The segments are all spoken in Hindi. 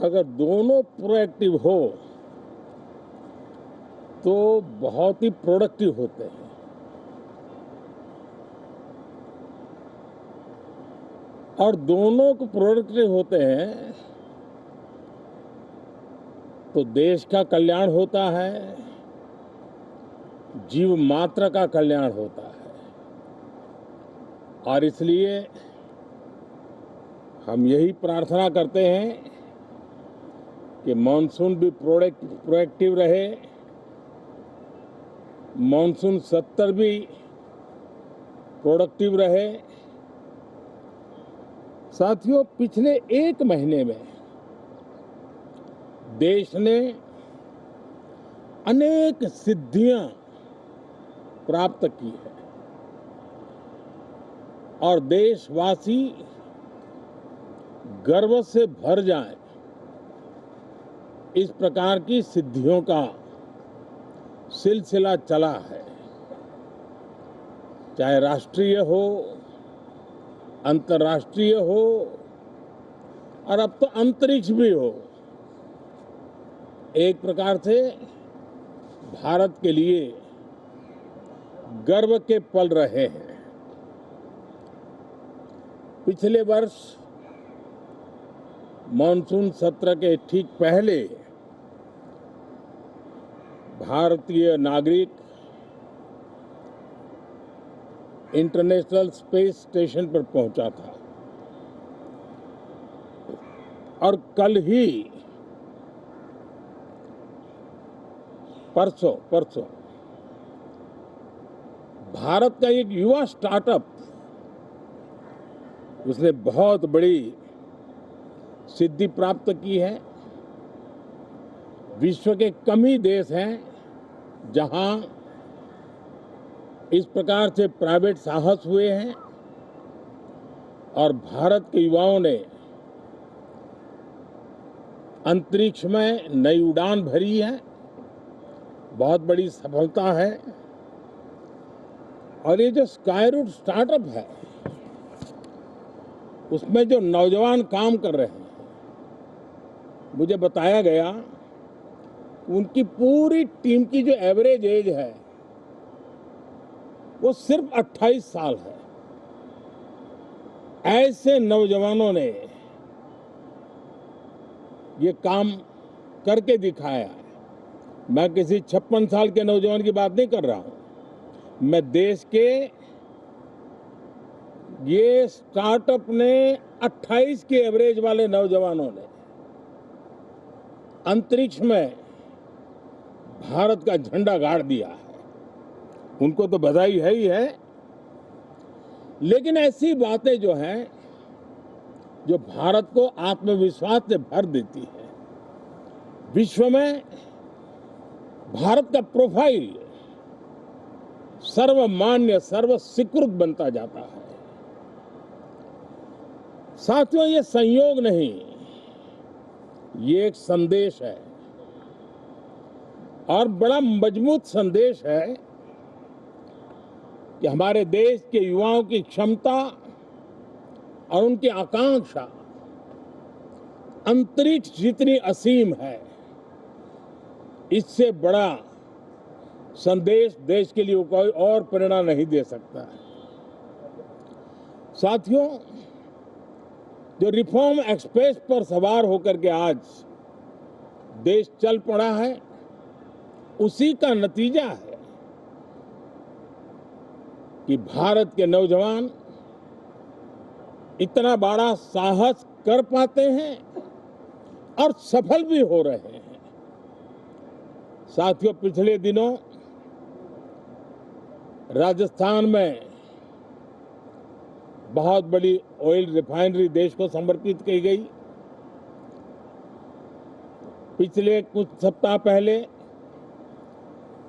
अगर दोनों प्रोएक्टिव हो तो बहुत ही प्रोडक्टिव होते हैं। और दोनों को प्रोडक्टिव होते हैं तो देश का कल्याण होता है, जीव मात्र का कल्याण होता है। और इसलिए हम यही प्रार्थना करते हैं कि मॉनसून भी प्रोएक्टिव रहे, मॉनसून सत्र भी प्रोडक्टिव रहे। साथियों, पिछले एक महीने में देश ने अनेक सिद्धियां प्राप्त की है और देशवासी गर्व से भर जाएं, इस प्रकार की सिद्धियों का सिलसिला चला है। चाहे राष्ट्रीय हो, अंतर्राष्ट्रीय हो और अब तो अंतरिक्ष भी हो। एक प्रकार से भारत के लिए गर्व के पल रहे हैं। पिछले वर्ष मॉनसून सत्र के ठीक पहले भारतीय नागरिक इंटरनेशनल स्पेस स्टेशन पर पहुंचा था और कल ही परसों भारत का एक युवा स्टार्टअप, उसने बहुत बड़ी सिद्धि प्राप्त की है। विश्व के कम ही देश हैं जहां इस प्रकार से प्राइवेट साहस हुए हैं और भारत के युवाओं ने अंतरिक्ष में नई उड़ान भरी है। बहुत बड़ी सफलता है। और ये जो स्काईरूट स्टार्टअप है, उसमें जो नौजवान काम कर रहे हैं, मुझे बताया गया उनकी पूरी टीम की जो एवरेज एज है वो सिर्फ 28 साल है। ऐसे नौजवानों ने ये काम करके दिखाया है। मैं किसी 56 साल के नौजवान की बात नहीं कर रहा हूं। मैं देश के ये स्टार्टअप ने 28 के एवरेज वाले नौजवानों ने अंतरिक्ष में भारत का झंडा गाड़ दिया है। उनको तो बधाई है ही है। लेकिन ऐसी बातें जो हैं, जो भारत को आत्मविश्वास से भर देती है, विश्व में भारत का प्रोफाइल सर्वमान्य, सर्वस्वीकृत बनता जाता है। साथियों, ये संयोग नहीं, ये एक संदेश है और बड़ा मजबूत संदेश है कि हमारे देश के युवाओं की क्षमता और उनकी आकांक्षा अंतरिक्ष जितनी असीम है, इससे बड़ा संदेश देश के लिए कोई और प्रेरणा नहीं दे सकता है। साथियों, जो रिफॉर्म एक्सप्रेस पर सवार होकर के आज देश चल पड़ा है, उसी का नतीजा है कि भारत के नौजवान इतना बड़ा साहस कर पाते हैं और सफल भी हो रहे हैं। साथियों, पिछले दिनों राजस्थान में बहुत बड़ी ऑयल रिफाइनरी देश को समर्पित की गई। पिछले कुछ सप्ताह पहले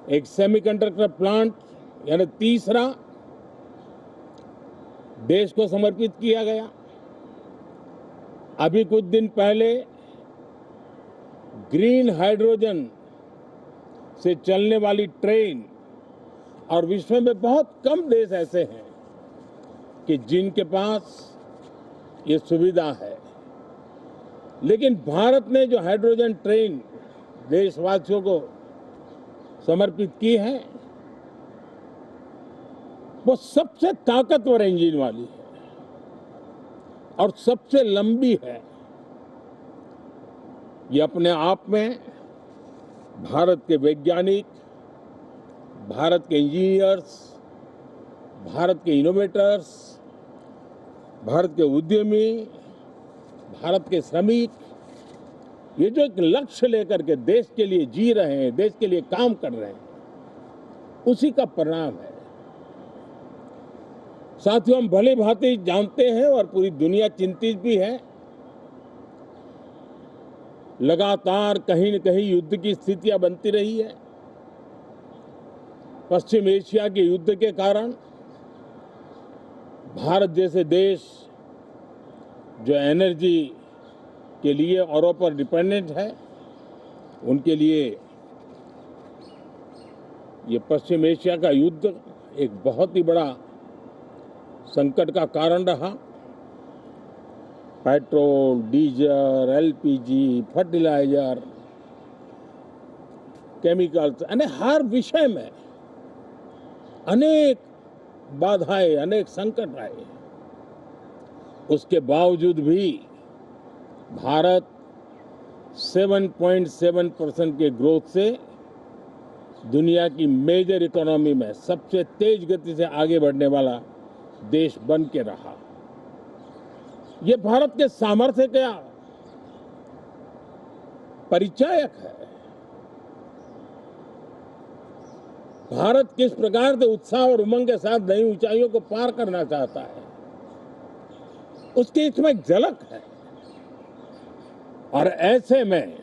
एक सेमीकंडक्टर प्लांट, यानी तीसरा, देश को समर्पित किया गया। अभी कुछ दिन पहले ग्रीन हाइड्रोजन से चलने वाली ट्रेन, और विश्व में बहुत कम देश ऐसे हैं कि जिनके पास ये सुविधा है। लेकिन भारत ने जो हाइड्रोजन ट्रेन देशवासियों को समर्पित की है, वो सबसे ताकतवर इंजन वाली है और सबसे लंबी है। ये अपने आप में भारत के वैज्ञानिक, भारत के इंजीनियर्स, भारत के इनोवेटर्स, भारत के उद्यमी, भारत के श्रमिक, ये जो एक लक्ष्य लेकर के देश के लिए जी रहे हैं, देश के लिए काम कर रहे हैं, उसी का परिणाम है। साथियों, हम भली भांति जानते हैं और पूरी दुनिया चिंतित भी है, लगातार कहीं न कहीं युद्ध की स्थितियां बनती रही है। पश्चिम एशिया के युद्ध के कारण भारत जैसे देश जो एनर्जी के लिए औरों पर डिपेंडेंट है, उनके लिए ये पश्चिम एशिया का युद्ध एक बहुत ही बड़ा संकट का कारण रहा। Petrol, diesel, LPG, fertiliser, chemicals, यानी हर विषय में अनेक बाधाएं, अनेक संकट आए। उसके बावजूद भी भारत 7.7% के ग्रोथ से दुनिया की मेजर इकोनॉमी में सबसे तेज गति से आगे बढ़ने वाला देश बन के रहा। ये भारत के सामर्थ्य का परिचायक है। भारत किस प्रकार से उत्साह और उमंग के साथ नई ऊंचाइयों को पार करना चाहता है, उसकी इसमें एक झलक है। और ऐसे में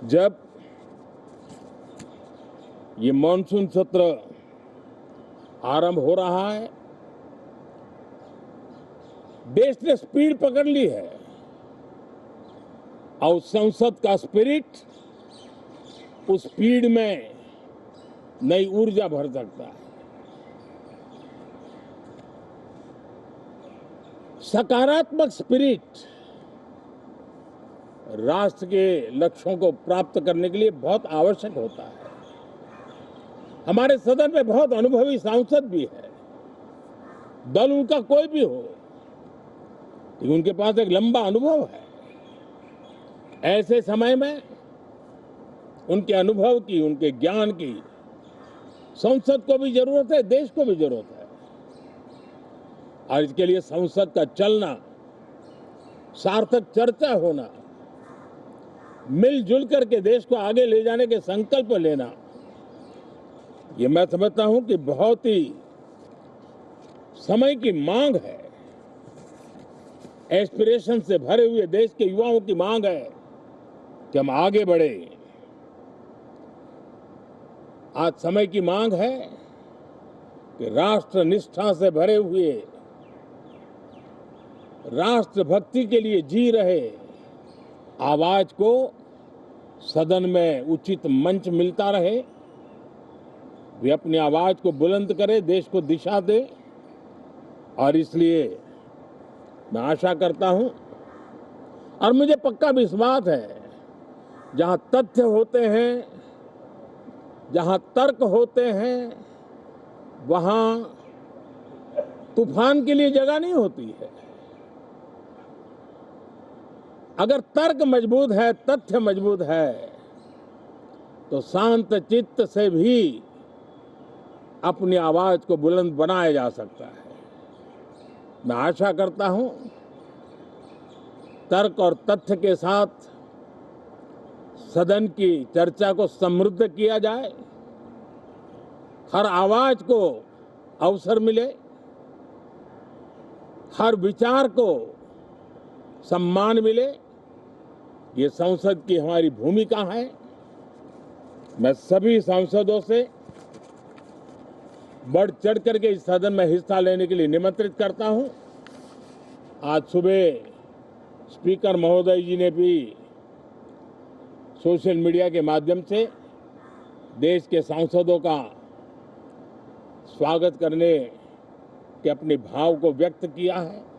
जब ये मॉनसून सत्र आरंभ हो रहा है, देश ने स्पीड पकड़ ली है और संसद का स्पिरिट उस स्पीड में नई ऊर्जा भर सकता है। सकारात्मक स्पिरिट राष्ट्र के लक्ष्यों को प्राप्त करने के लिए बहुत आवश्यक होता है। हमारे सदन में बहुत अनुभवी सांसद भी है, दल उनका कोई भी हो, लेकिन उनके पास एक लंबा अनुभव है। ऐसे समय में उनके अनुभव की, उनके ज्ञान की संसद को भी जरूरत है, देश को भी जरूरत है। और इसके लिए संसद का चलना, सार्थक चर्चा होना, मिलजुल करके देश को आगे ले जाने के संकल्प लेना, ये मैं समझता हूं कि बहुत ही समय की मांग है। एस्पिरेशन से भरे हुए देश के युवाओं की मांग है कि हम आगे बढ़े। आज समय की मांग है कि राष्ट्र निष्ठा से भरे हुए, राष्ट्र भक्ति के लिए जी रहे आवाज को सदन में उचित मंच मिलता रहे, वे अपनी आवाज को बुलंद करे, देश को दिशा दे। और इसलिए मैं आशा करता हूं और मुझे पक्का विश्वास है, जहां तथ्य होते हैं, जहां तर्क होते हैं, वहां तूफान के लिए जगह नहीं होती है। अगर तर्क मजबूत है, तथ्य मजबूत है, तो शांत चित्त से भी अपनी आवाज को बुलंद बनाया जा सकता है। मैं आशा करता हूं तर्क और तथ्य के साथ सदन की चर्चा को समृद्ध किया जाए, हर आवाज को अवसर मिले, हर विचार को सम्मान मिले। ये संसद की हमारी भूमिका है। मैं सभी सांसदों से बढ़ चढ़ करके इस सदन में हिस्सा लेने के लिए निमंत्रित करता हूं। आज सुबह स्पीकर महोदय जी ने भी सोशल मीडिया के माध्यम से देश के सांसदों का स्वागत करने के अपने भाव को व्यक्त किया है।